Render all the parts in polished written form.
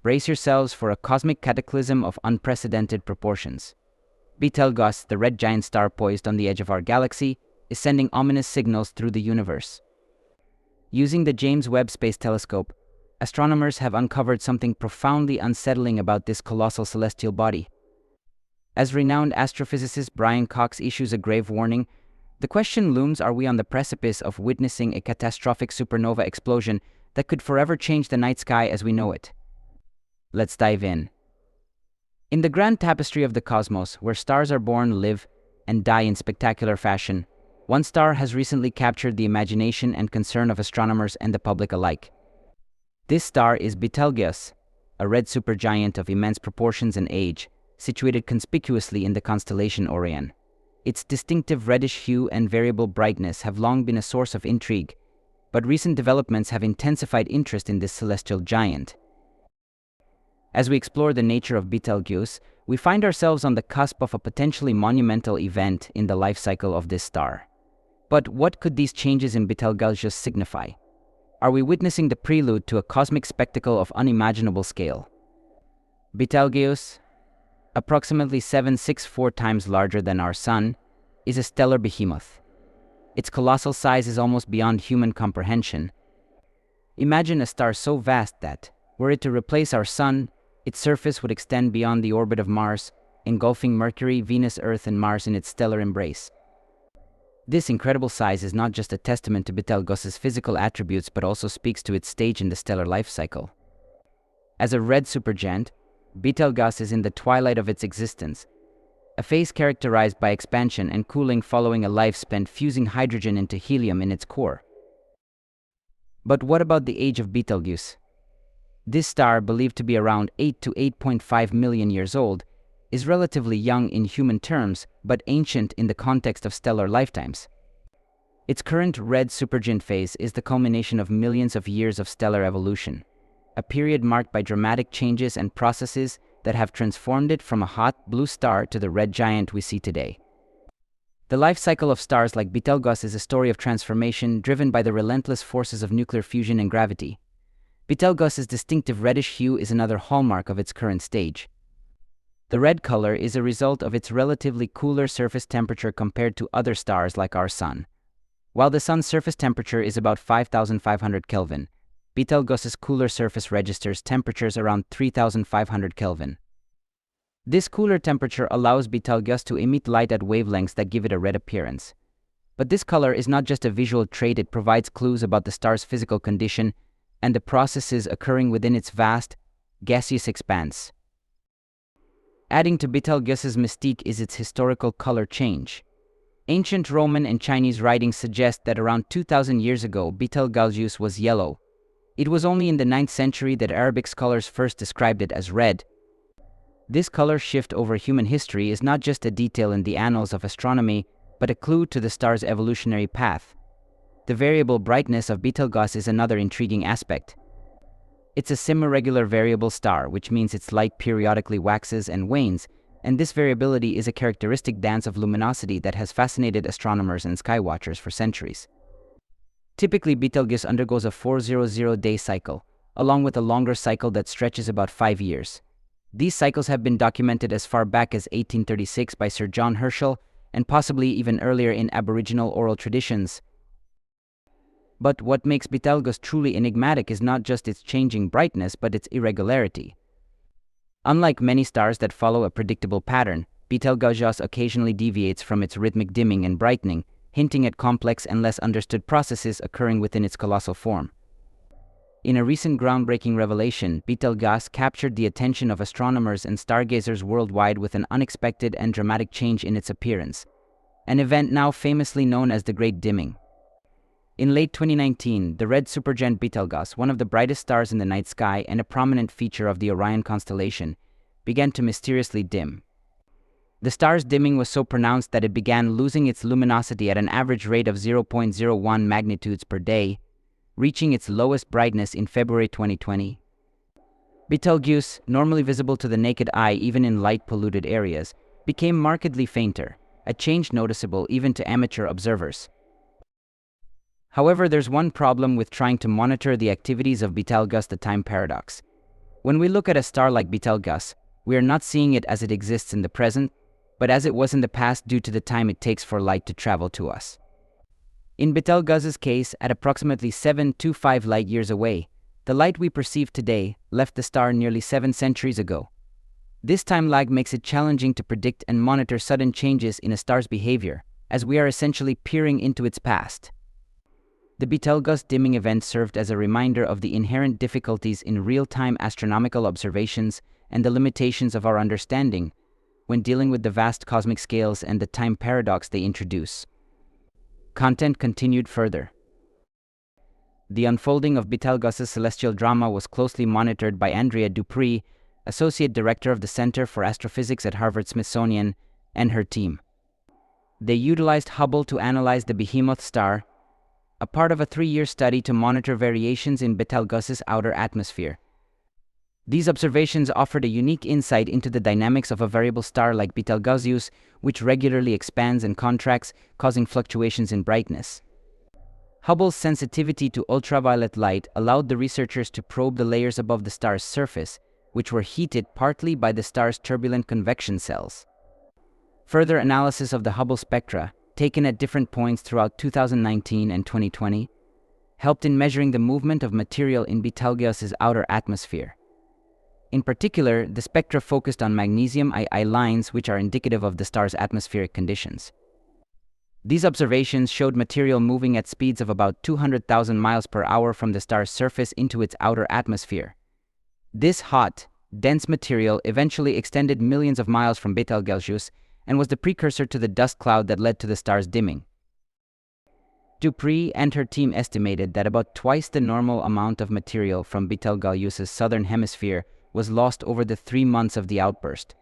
Brace yourselves for a cosmic cataclysm of unprecedented proportions. Betelgeuse, the red giant star poised on the edge of our galaxy, is sending ominous signals through the universe. Using the James Webb Space Telescope, astronomers have uncovered something profoundly unsettling about this colossal celestial body. As renowned astrophysicist Brian Cox issues a grave warning, the question looms: are we on the precipice of witnessing a catastrophic supernova explosion that could forever change the night sky as we know it? Let's dive in. In the grand tapestry of the cosmos, where stars are born, live, and die in spectacular fashion, one star has recently captured the imagination and concern of astronomers and the public alike. This star is Betelgeuse, a red supergiant of immense proportions and age, situated conspicuously in the constellation Orion. Its distinctive reddish hue and variable brightness have long been a source of intrigue, but recent developments have intensified interest in this celestial giant. As we explore the nature of Betelgeuse, we find ourselves on the cusp of a potentially monumental event in the life cycle of this star. But what could these changes in Betelgeuse signify? Are we witnessing the prelude to a cosmic spectacle of unimaginable scale? Betelgeuse, approximately 764 times larger than our Sun, is a stellar behemoth. Its colossal size is almost beyond human comprehension. Imagine a star so vast that, were it to replace our Sun, its surface would extend beyond the orbit of Mars, engulfing Mercury, Venus, Earth, and Mars in its stellar embrace. This incredible size is not just a testament to Betelgeuse's physical attributes but also speaks to its stage in the stellar life cycle. As a red supergiant, Betelgeuse is in the twilight of its existence, a phase characterized by expansion and cooling following a life spent fusing hydrogen into helium in its core. But what about the age of Betelgeuse? This star, believed to be around 8 to 8.5 million years old, is relatively young in human terms, but ancient in the context of stellar lifetimes. Its current red supergiant phase is the culmination of millions of years of stellar evolution, a period marked by dramatic changes and processes that have transformed it from a hot blue star to the red giant we see today. The life cycle of stars like Betelgeuse is a story of transformation driven by the relentless forces of nuclear fusion and gravity. Betelgeuse's distinctive reddish hue is another hallmark of its current stage. The red color is a result of its relatively cooler surface temperature compared to other stars like our Sun. While the Sun's surface temperature is about 5,500 Kelvin, Betelgeuse's cooler surface registers temperatures around 3,500 Kelvin. This cooler temperature allows Betelgeuse to emit light at wavelengths that give it a red appearance. But this color is not just a visual trait, it provides clues about the star's physical condition and the processes occurring within its vast, gaseous expanse. Adding to Betelgeuse's mystique is its historical color change. Ancient Roman and Chinese writings suggest that around 2,000 years ago, Betelgeuse was yellow. It was only in the 9th century that Arabic scholars first described it as red. This color shift over human history is not just a detail in the annals of astronomy, but a clue to the star's evolutionary path. The variable brightness of Betelgeuse is another intriguing aspect. It's a semi-regular variable star, which means its light periodically waxes and wanes, and this variability is a characteristic dance of luminosity that has fascinated astronomers and skywatchers for centuries. Typically, Betelgeuse undergoes a 400-day cycle, along with a longer cycle that stretches about 5 years. These cycles have been documented as far back as 1836 by Sir John Herschel, and possibly even earlier in Aboriginal oral traditions. But what makes Betelgeuse truly enigmatic is not just its changing brightness, but its irregularity. Unlike many stars that follow a predictable pattern, Betelgeuse occasionally deviates from its rhythmic dimming and brightening, hinting at complex and less understood processes occurring within its colossal form. In a recent groundbreaking revelation, Betelgeuse captured the attention of astronomers and stargazers worldwide with an unexpected and dramatic change in its appearance, an event now famously known as the Great Dimming. In late 2019, the red supergiant Betelgeuse, one of the brightest stars in the night sky and a prominent feature of the Orion constellation, began to mysteriously dim. The star's dimming was so pronounced that it began losing its luminosity at an average rate of 0.01 magnitudes per day, reaching its lowest brightness in February 2020. Betelgeuse, normally visible to the naked eye even in light-polluted areas, became markedly fainter, a change noticeable even to amateur observers. However, there's one problem with trying to monitor the activities of Betelgeuse: the time paradox. When we look at a star like Betelgeuse, we are not seeing it as it exists in the present, but as it was in the past due to the time it takes for light to travel to us. In Betelgeuse's case, at approximately 725 light-years away, the light we perceive today left the star nearly 7 centuries ago. This time lag makes it challenging to predict and monitor sudden changes in a star's behavior, as we are essentially peering into its past. The Betelgeuse dimming event served as a reminder of the inherent difficulties in real-time astronomical observations and the limitations of our understanding when dealing with the vast cosmic scales and the time paradox they introduce. Content continued further. The unfolding of Betelgeuse's celestial drama was closely monitored by Andrea Dupree, Associate Director of the Center for Astrophysics at Harvard-Smithsonian, and her team. They utilized Hubble to analyze the behemoth star, a part of a 3-year study to monitor variations in Betelgeuse's outer atmosphere. These observations offered a unique insight into the dynamics of a variable star like Betelgeuse, which regularly expands and contracts, causing fluctuations in brightness. Hubble's sensitivity to ultraviolet light allowed the researchers to probe the layers above the star's surface, which were heated partly by the star's turbulent convection cells. Further analysis of the Hubble spectra, taken at different points throughout 2019 and 2020, helped in measuring the movement of material in Betelgeuse's outer atmosphere. In particular, the spectra focused on magnesium II lines, which are indicative of the star's atmospheric conditions. These observations showed material moving at speeds of about 200,000 miles per hour from the star's surface into its outer atmosphere. This hot, dense material eventually extended millions of miles from Betelgeuse and was the precursor to the dust cloud that led to the star's dimming. Dupree and her team estimated that about twice the normal amount of material from Betelgeuse's southern hemisphere was lost over the 3 months of the outburst.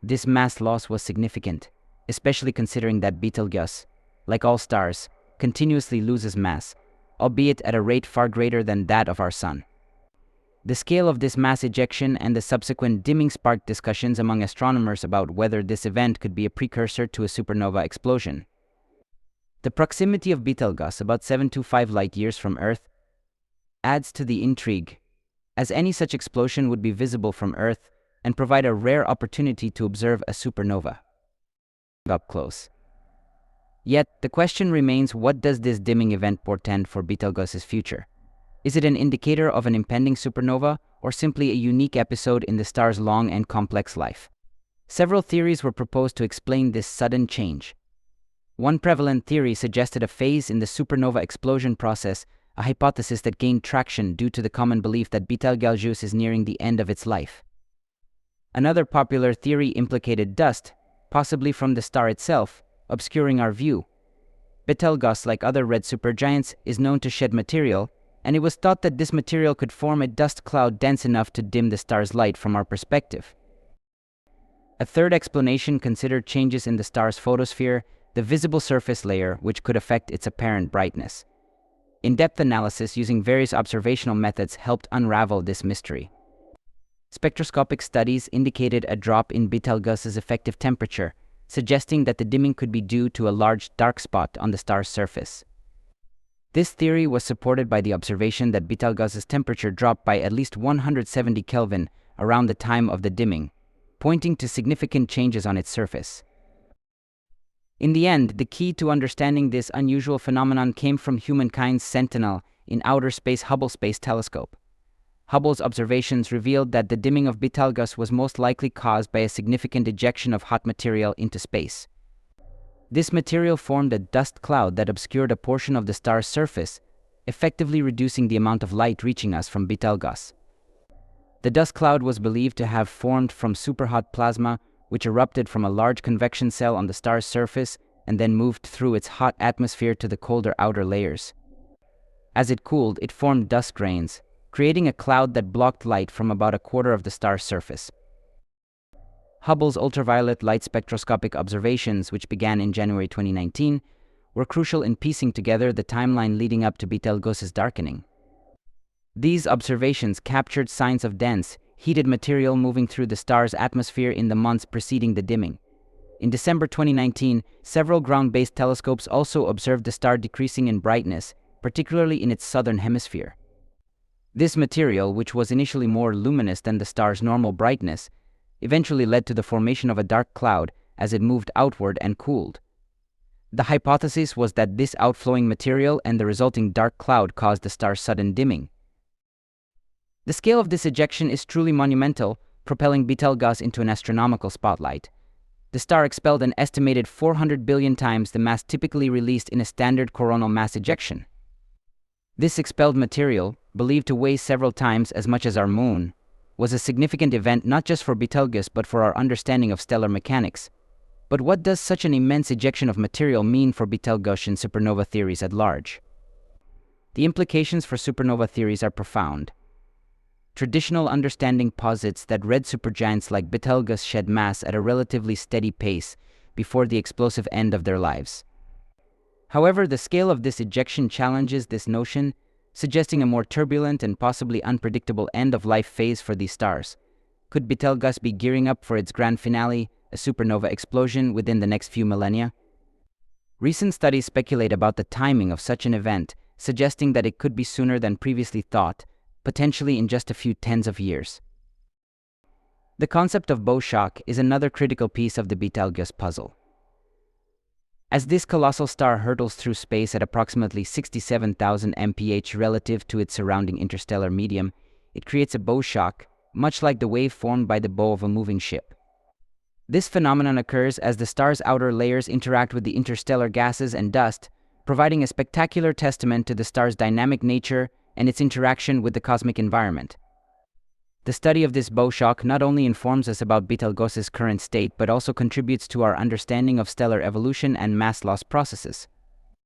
This mass loss was significant, especially considering that Betelgeuse, like all stars, continuously loses mass, albeit at a rate far greater than that of our Sun. The scale of this mass ejection and the subsequent dimming sparked discussions among astronomers about whether this event could be a precursor to a supernova explosion. The proximity of Betelgeuse, about 725 light-years from Earth, adds to the intrigue, as any such explosion would be visible from Earth and provide a rare opportunity to observe a supernova up close. Yet, the question remains, what does this dimming event portend for Betelgeuse's future? Is it an indicator of an impending supernova, or simply a unique episode in the star's long and complex life? Several theories were proposed to explain this sudden change. One prevalent theory suggested a phase in the supernova explosion process, a hypothesis that gained traction due to the common belief that Betelgeuse is nearing the end of its life. Another popular theory implicated dust, possibly from the star itself, obscuring our view. Betelgeuse, like other red supergiants, is known to shed material, and it was thought that this material could form a dust cloud dense enough to dim the star's light from our perspective. A third explanation considered changes in the star's photosphere, the visible surface layer, which could affect its apparent brightness. In-depth analysis using various observational methods helped unravel this mystery. Spectroscopic studies indicated a drop in Betelgeuse's effective temperature, suggesting that the dimming could be due to a large dark spot on the star's surface. This theory was supported by the observation that Betelgeuse's temperature dropped by at least 170 Kelvin around the time of the dimming, pointing to significant changes on its surface. In the end, the key to understanding this unusual phenomenon came from humankind's sentinel in outer space Hubble Space Telescope. Hubble's observations revealed that the dimming of Betelgeuse was most likely caused by a significant ejection of hot material into space. This material formed a dust cloud that obscured a portion of the star's surface, effectively reducing the amount of light reaching us from Betelgeuse. The dust cloud was believed to have formed from superhot plasma, which erupted from a large convection cell on the star's surface and then moved through its hot atmosphere to the colder outer layers. As it cooled, it formed dust grains, creating a cloud that blocked light from about a quarter of the star's surface. Hubble's ultraviolet light spectroscopic observations, which began in January 2019, were crucial in piecing together the timeline leading up to Betelgeuse's darkening. These observations captured signs of dense, heated material moving through the star's atmosphere in the months preceding the dimming. In December 2019, several ground-based telescopes also observed the star decreasing in brightness, particularly in its southern hemisphere. This material, which was initially more luminous than the star's normal brightness, eventually led to the formation of a dark cloud as it moved outward and cooled. The hypothesis was that this outflowing material and the resulting dark cloud caused the star's sudden dimming. The scale of this ejection is truly monumental, propelling Betelgeuse into an astronomical spotlight. The star expelled an estimated 400 billion times the mass typically released in a standard coronal mass ejection. This expelled material, believed to weigh several times as much as our Moon, was a significant event not just for Betelgeuse but for our understanding of stellar mechanics. But what does such an immense ejection of material mean for Betelgeuse supernova theories at large? The implications for supernova theories are profound. Traditional understanding posits that red supergiants like Betelgeuse shed mass at a relatively steady pace before the explosive end of their lives. However, the scale of this ejection challenges this notion, suggesting a more turbulent and possibly unpredictable end-of-life phase for these stars. Could Betelgeuse be gearing up for its grand finale, a supernova explosion within the next few millennia? Recent studies speculate about the timing of such an event, suggesting that it could be sooner than previously thought, potentially in just a few tens of years. The concept of bow shock is another critical piece of the Betelgeuse puzzle. As this colossal star hurtles through space at approximately 67,000 mph relative to its surrounding interstellar medium, it creates a bow shock, much like the wave formed by the bow of a moving ship. This phenomenon occurs as the star's outer layers interact with the interstellar gases and dust, providing a spectacular testament to the star's dynamic nature and its interaction with the cosmic environment. The study of this bow shock not only informs us about Betelgeuse's current state but also contributes to our understanding of stellar evolution and mass loss processes.